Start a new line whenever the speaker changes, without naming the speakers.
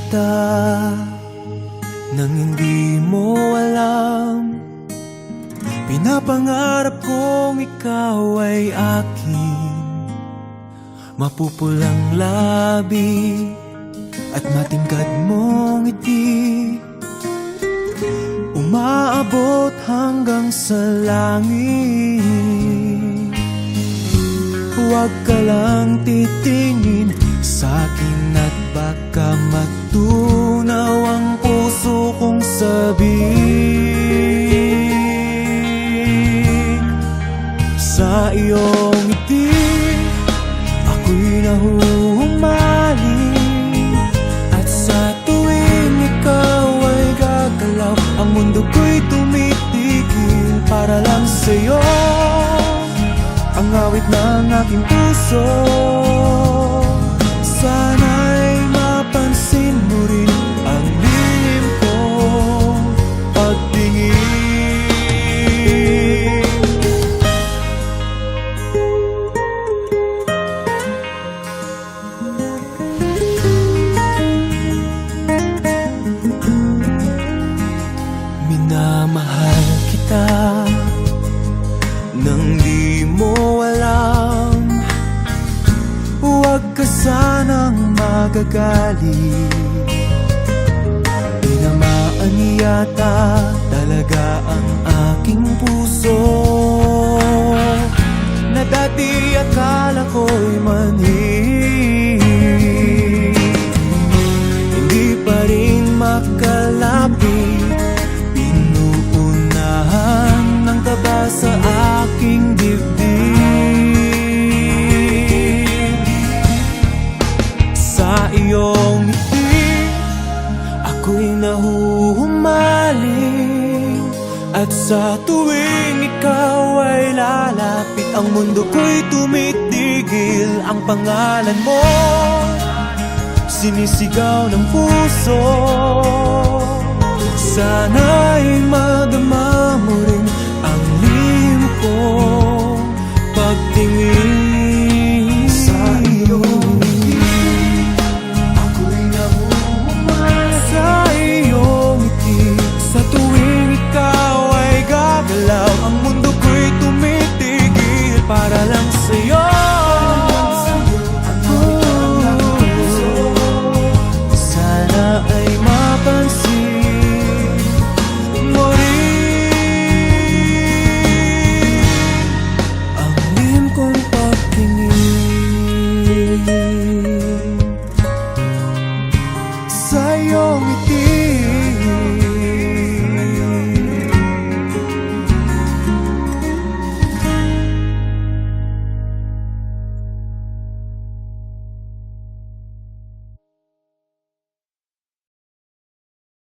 kita nang hindi mo alam. Pinapangarap kong ikaw ay akin, mapupulang labi at matingkad mong ngiti, umaabot hanggang sa langit. Huwag ka lang titingin sa'kin at baka matunaw ang puso kong sabihin. Sa iyong ngiti ako'y nahuhumaling, at sa tuwing ikaw ay gagalaw, ang mundo ko'y tumitigil para lang sa'yo. Ang awit ng aking puso, sana'y mapansin mo rin ang lihim kong pagtingin. Minamahal kita nang di mo alam. Huwag ka sanang magagalit, tinamaan yata talaga ang aking puso, na dati akala ko'y manhid. Hindi pa rin makalapit, pinuunahan ng kaba sa aking dibdib. Sa iyong ngiti ako'y nahuhumaling, at sa tuwing ikaw ay lalapit, ang mundo ko'y tumitigil. Ang pangalan mo sinisigaw ng puso, sana'y madama mo rin ang lihim kong pagtingin. Sa iyong ngiti ako'y nahuhumaling, sa iyong ngiti sa tuwing ikaw ay gagalaw, ang mundo ko'y tumitigil para lang sa'yo. Sana ay mapansin mo rin ang lihim kong pagtingin. Sa iyong ngiti